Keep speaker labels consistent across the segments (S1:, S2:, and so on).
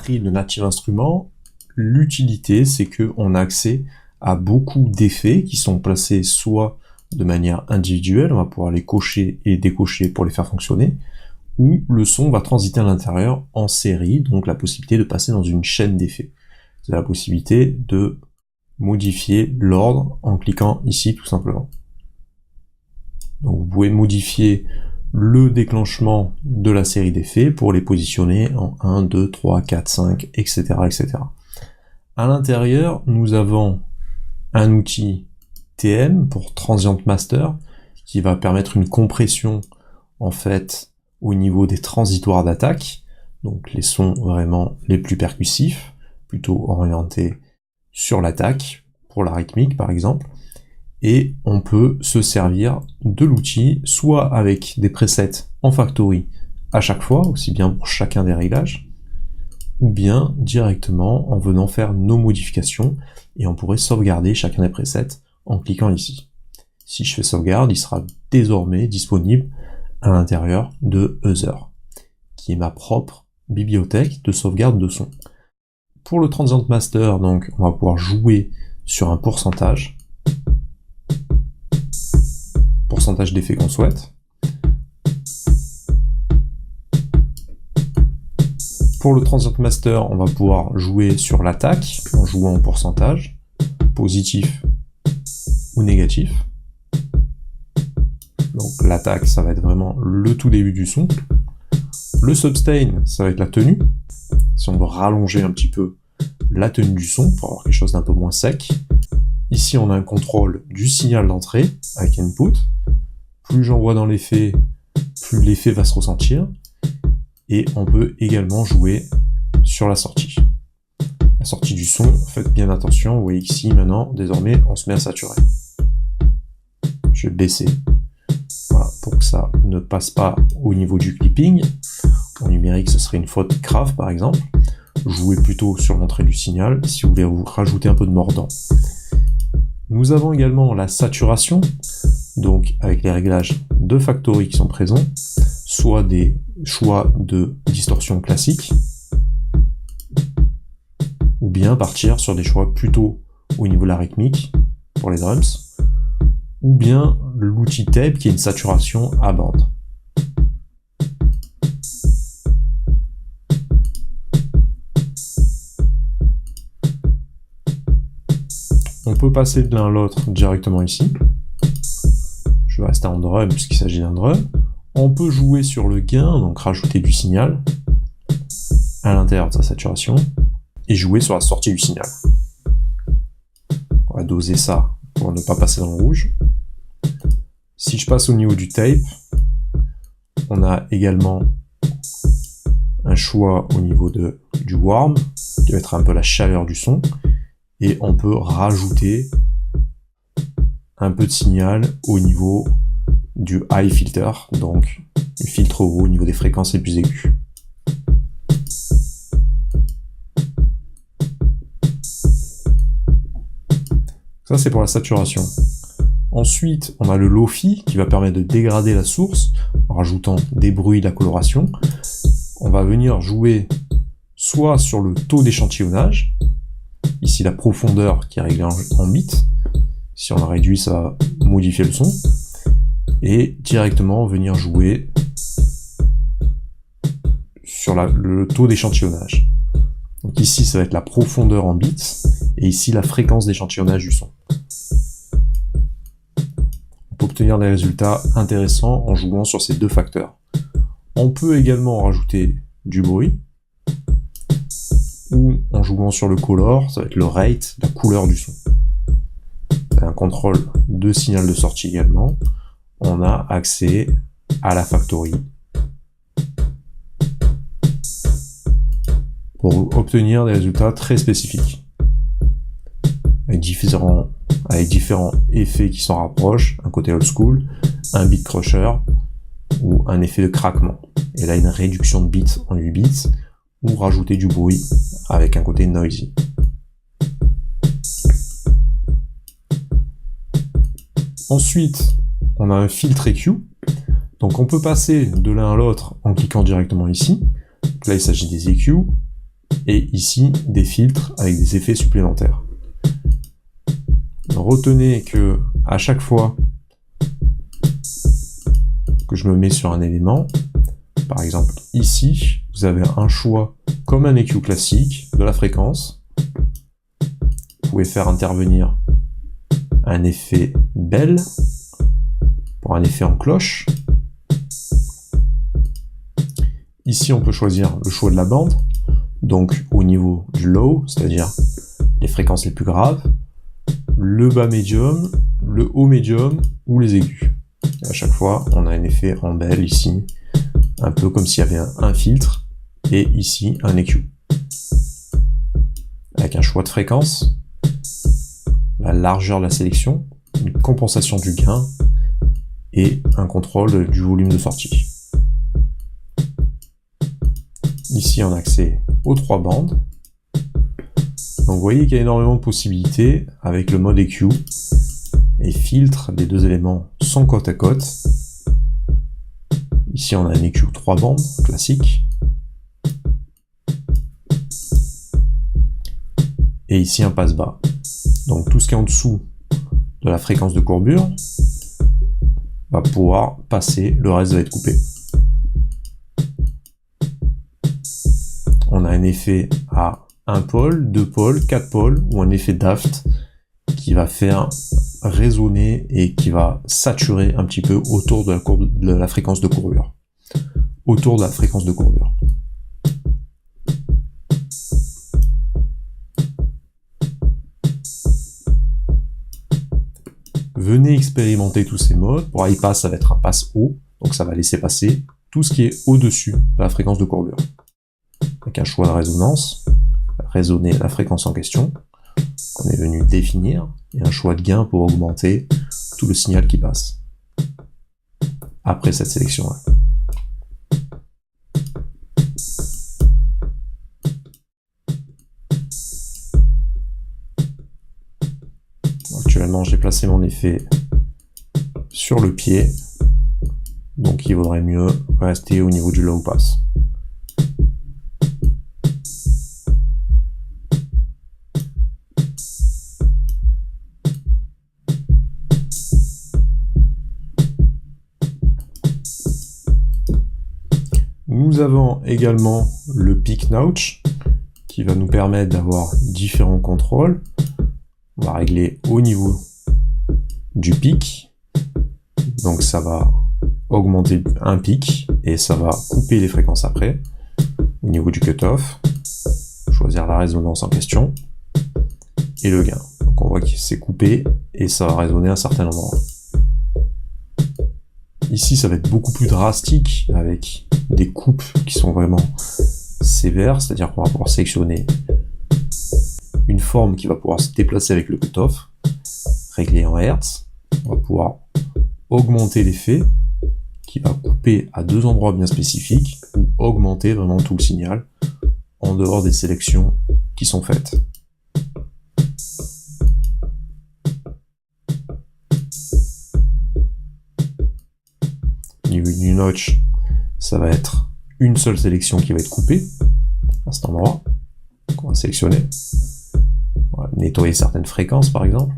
S1: l'esprit de Native Instruments, l'utilité, c'est qu'on a accès à beaucoup d'effets qui sont placés soit de manière individuelle, on va pouvoir les cocher et décocher pour les faire fonctionner, ou le son va transiter à l'intérieur en série, donc la possibilité de passer dans une chaîne d'effets. C'est la possibilité de modifier l'ordre en cliquant ici tout simplement. Donc vous pouvez modifier le déclenchement de la série d'effets pour les positionner en 1, 2, 3, 4, 5, etc. etc. À l'intérieur, nous avons un outil TM pour Transient Master qui va permettre une compression en fait au niveau des transitoires d'attaque, donc les sons vraiment les plus percussifs, plutôt orientés sur l'attaque, pour la rythmique par exemple, et on peut se servir de l'outil soit avec des presets en factory à chaque fois, aussi bien pour chacun des réglages, ou bien directement en venant faire nos modifications, et on pourrait sauvegarder chacun des presets en cliquant ici. Si je fais sauvegarde, il sera désormais disponible à l'intérieur de Other, qui est ma propre bibliothèque de sauvegarde de son. Pour le Transient Master, donc, on va pouvoir jouer sur un pourcentage d'effets qu'on souhaite. Pour le Transient Master, on va pouvoir jouer sur l'attaque en jouant en pourcentage, positif ou négatif. Donc l'attaque, ça va être vraiment le tout début du son. Le sustain, ça va être la tenue. Si on veut rallonger un petit peu la tenue du son pour avoir quelque chose d'un peu moins sec. Ici, on a un contrôle du signal d'entrée avec input. Plus j'envoie dans l'effet, plus l'effet va se ressentir. Et on peut également jouer sur la sortie. La sortie du son, faites bien attention, vous voyez qu'ici, maintenant, désormais, on se met à saturer. Je vais baisser. Voilà, pour que ça ne passe pas au niveau du clipping. En numérique, ce serait une faute grave, par exemple. Jouez plutôt sur l'entrée du signal, si vous voulez vous rajouter un peu de mordant. Nous avons également la saturation, donc avec les réglages de factory qui sont présents, soit des choix de distorsion classique, ou bien partir sur des choix plutôt au niveau de la rythmique, pour les drums, ou bien l'outil tape qui est une saturation à bande. On peut passer de l'un à l'autre directement ici. Je vais rester en drum puisqu'il s'agit d'un drum. On peut jouer sur le gain, donc rajouter du signal à l'intérieur de sa saturation, et jouer sur la sortie du signal. On va doser ça pour ne pas passer dans le rouge. Si je passe au niveau du tape, on a également un choix au niveau du warm, qui va être un peu la chaleur du son, et on peut rajouter un peu de signal au niveau du high filter, donc du filtre haut au niveau des fréquences les plus aiguës. Ça c'est pour la saturation. Ensuite, on a le Lo-Fi qui va permettre de dégrader la source en rajoutant des bruits, de la coloration. On va venir jouer soit sur le taux d'échantillonnage, ici la profondeur qui est réglée en bits. Si on la réduit, ça va modifier le son. Et directement venir jouer sur le taux d'échantillonnage. Donc ici, ça va être la profondeur en bits, et ici la fréquence d'échantillonnage du son. On peut obtenir des résultats intéressants en jouant sur ces deux facteurs. On peut également rajouter du bruit, ou en jouant sur le color, ça va être le rate, la couleur du son. Un contrôle de signal de sortie également. On a accès à la factory pour obtenir des résultats très spécifiques avec différents effets qui s'en rapprochent, un côté old school, un beat crusher ou un effet de craquement, et là une réduction de bits en 8 bits, ou rajouter du bruit avec un côté noisy. Ensuite, on a un filtre EQ, donc on peut passer de l'un à l'autre en cliquant directement ici. Donc là, il s'agit des EQ. et ici des filtres avec des effets supplémentaires. Retenez que à chaque fois que je me mets sur un élément, par exemple ici, vous avez un choix comme un EQ classique de la fréquence. Vous pouvez faire intervenir un effet bell pour un effet en cloche. Ici, on peut choisir le choix de la bande, donc au niveau du low, c'est-à-dire les fréquences les plus graves, le bas médium, le haut médium ou les aigus. Et à chaque fois, on a un effet en bell ici, un peu comme s'il y avait un filtre, et ici un EQ. Avec un choix de fréquence, la largeur de la sélection, une compensation du gain et un contrôle du volume de sortie. Ici, on a accès aux 3 bandes. Donc vous voyez qu'il y a énormément de possibilités avec le mode EQ. Les filtres des 2 éléments sont côte à côte. Ici, on a un EQ 3 bandes classique. Et ici, un passe-bas. Donc tout ce qui est en dessous de la fréquence de courbure va pouvoir passer, le reste va être coupé. On a un effet à 1 pôle, 2 pôles, 4 pôles, ou un effet d'aft qui va faire résonner et qui va saturer un petit peu autour de la fréquence de courbure. Autour de la fréquence de courbure. Venez expérimenter tous ces modes. Pour high pass, ça va être un pass haut, donc ça va laisser passer tout ce qui est au-dessus de la fréquence de courbure. Avec un choix de résonance, résonner la fréquence en question, qu'on est venu définir, et un choix de gain pour augmenter tout le signal qui passe. Après cette sélection-là. Actuellement, j'ai placé mon effet sur le pied, donc il vaudrait mieux rester au niveau du low pass. Nous avons également le peak notch qui va nous permettre d'avoir différents contrôles. On va régler au niveau du pic, donc ça va augmenter un pic et ça va couper les fréquences après. Au niveau du cutoff, choisir la résonance en question et le gain. Donc on voit que c'est coupé et ça va résonner à un certain endroit. Ici ça va être beaucoup plus drastique avec des coupes qui sont vraiment sévères, c'est-à-dire qu'on va pouvoir sélectionner une forme qui va pouvoir se déplacer avec le cutoff, régler en Hertz, on va pouvoir augmenter l'effet qui va couper à 2 endroits bien spécifiques ou augmenter vraiment tout le signal en dehors des sélections qui sont faites. Au niveau du notch, ça va être une seule sélection qui va être coupée à cet endroit qu'on va sélectionner. On va nettoyer certaines fréquences par exemple.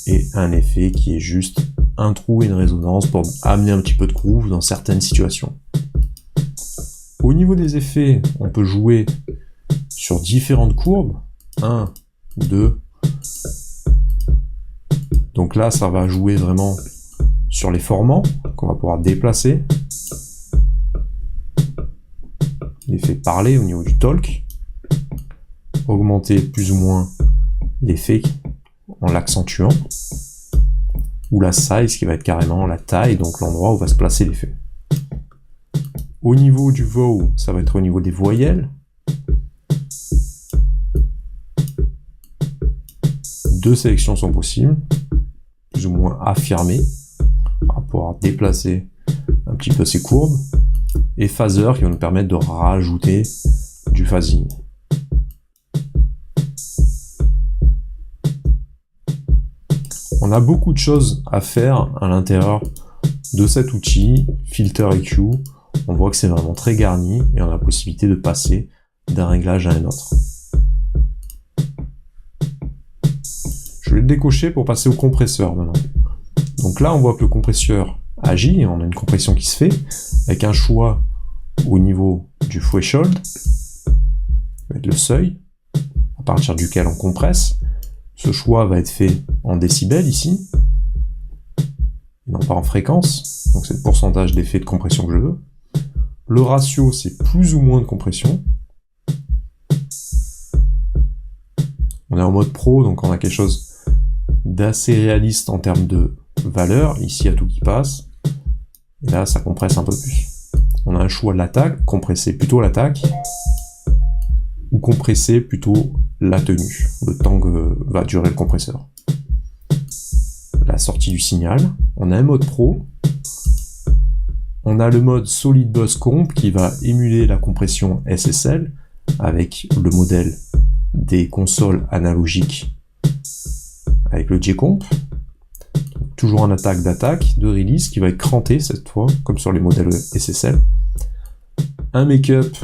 S1: Et un effet qui est juste un trou et une résonance pour amener un petit peu de groove dans certaines situations. Au niveau des effets, on peut jouer sur différentes courbes. 1, 2. Donc là, ça va jouer vraiment sur les formants qu'on va pouvoir déplacer. L'effet parler au niveau du talk. Augmenter plus ou moins l'effet en l'accentuant. Ou la size qui va être carrément la taille, donc l'endroit où va se placer l'effet. Au niveau du vowel, ça va être au niveau des voyelles. 2 sélections sont possibles, plus ou moins affirmées. On va pouvoir déplacer un petit peu ces courbes. Et phaser qui va nous permettre de rajouter du phasing. On a beaucoup de choses à faire à l'intérieur de cet outil, Filter EQ. on voit que c'est vraiment très garni et on a la possibilité de passer d'un réglage à un autre. Je vais le décocher pour passer au compresseur maintenant. Donc là, on voit que le compresseur agit, on a une compression qui se fait, avec un choix au niveau du threshold, le seuil, à partir duquel on compresse. Ce choix va être fait en décibels ici, non pas en fréquence, donc c'est le pourcentage d'effet de compression que je veux. Le ratio, c'est plus ou moins de compression. On est en mode pro, donc on a quelque chose d'assez réaliste en termes de valeur. Ici, il y a tout qui passe. Et là, ça compresse un peu plus. On a un choix de l'attaque, compresser plutôt l'attaque, ou compresser plutôt la tenue, le temps que va durer le compresseur. La sortie du signal. On a un mode pro. On a le mode Solid Bus Comp qui va émuler la compression SSL avec le modèle des consoles analogiques avec le J-Comp. Toujours un attaque d'attaque, de release qui va être cranté cette fois, comme sur les modèles SSL. Un make-up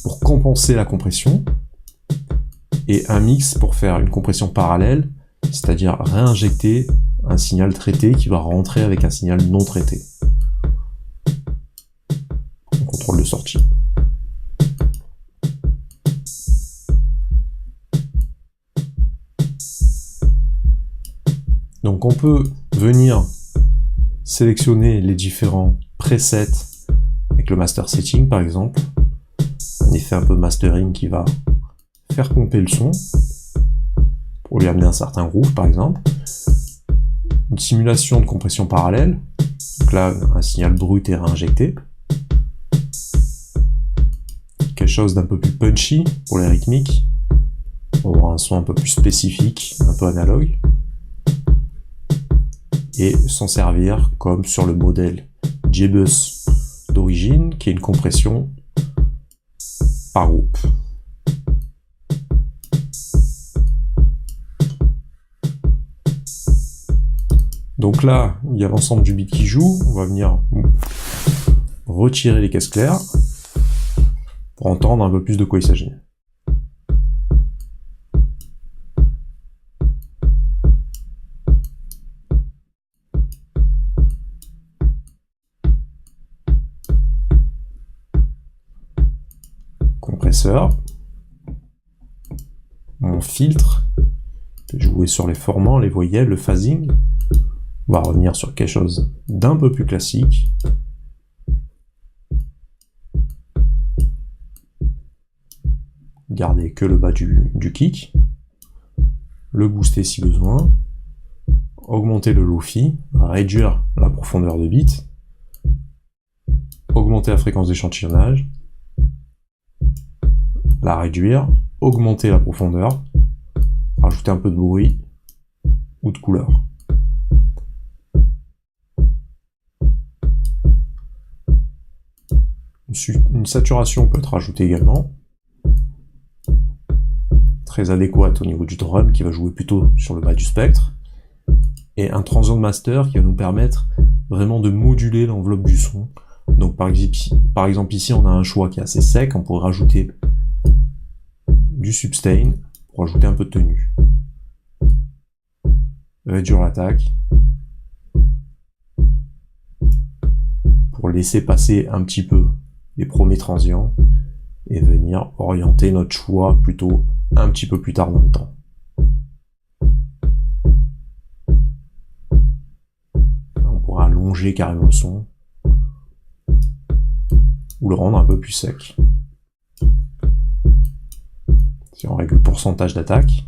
S1: pour compenser la compression. Et un mix pour faire une compression parallèle, c'est-à-dire réinjecter un signal traité qui va rentrer avec un signal non traité. On contrôle de sortie. Donc on peut venir sélectionner les différents presets avec le master setting par exemple, un effet un peu mastering qui va faire pomper le son pour lui amener un certain groove par exemple, une simulation de compression parallèle, donc là un signal brut est réinjecté, quelque chose d'un peu plus punchy pour les rythmiques, pour avoir un son un peu plus spécifique, un peu analogue, et s'en servir comme sur le modèle J-Bus d'origine, qui est une compression par groupe. Donc là, il y a l'ensemble du beat qui joue, on va venir retirer les caisses claires pour entendre un peu plus de quoi il s'agit. Compresseur, mon filtre, je vais jouer sur les formants, les voyelles, le phasing. On va revenir sur quelque chose d'un peu plus classique. Garder que le bas du kick. Le booster si besoin. Augmenter le low-fi, réduire la profondeur de beat. Augmenter la fréquence d'échantillonnage. La réduire, augmenter la profondeur, rajouter un peu de bruit ou de couleur. Une saturation peut être rajoutée également, très adéquate au niveau du drum qui va jouer plutôt sur le bas du spectre, et un transient master qui va nous permettre vraiment de moduler l'enveloppe du son. Donc par exemple ici on a un choix qui est assez sec, on pourrait rajouter du sustain pour ajouter un peu de tenue. Réduire l'attaque pour laisser passer un petit peu les premiers transients et venir orienter notre choix plutôt un petit peu plus tard dans le temps. On pourra allonger carrément le son ou le rendre un peu plus sec. Ici on règle le pourcentage d'attaque,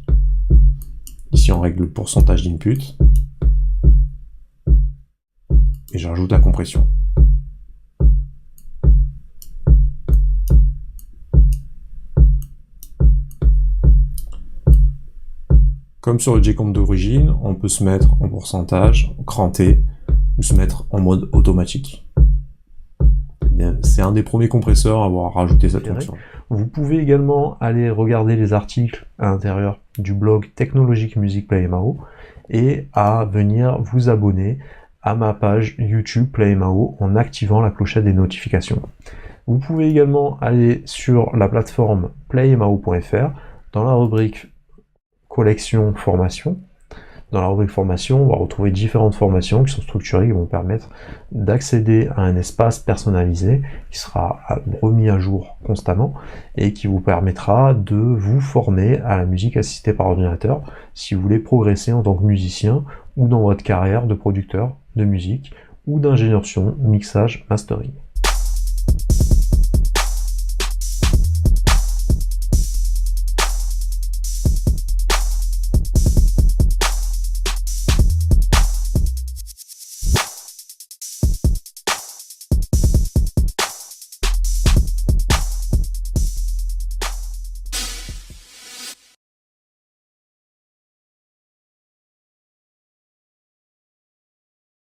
S1: ici on règle le pourcentage d'input, et je rajoute la compression. Comme sur le J-Comp d'origine, on peut se mettre en pourcentage, cranté, ou se mettre en mode automatique. C'est un des premiers compresseurs à avoir rajouté cette fonction. Vous pouvez également aller regarder les articles à l'intérieur du blog Technologique Music Play MAO et à venir vous abonner à ma page YouTube PlayMAO en activant la clochette des notifications. Vous pouvez également aller sur la plateforme playmao.fr dans la rubrique collection formation. Dans la rubrique formation, on va retrouver différentes formations qui sont structurées, qui vont permettre d'accéder à un espace personnalisé qui sera remis à jour constamment et qui vous permettra de vous former à la musique assistée par ordinateur si vous voulez progresser en tant que musicien ou dans votre carrière de producteur de musique ou d'ingénieur son, mixage, mastering.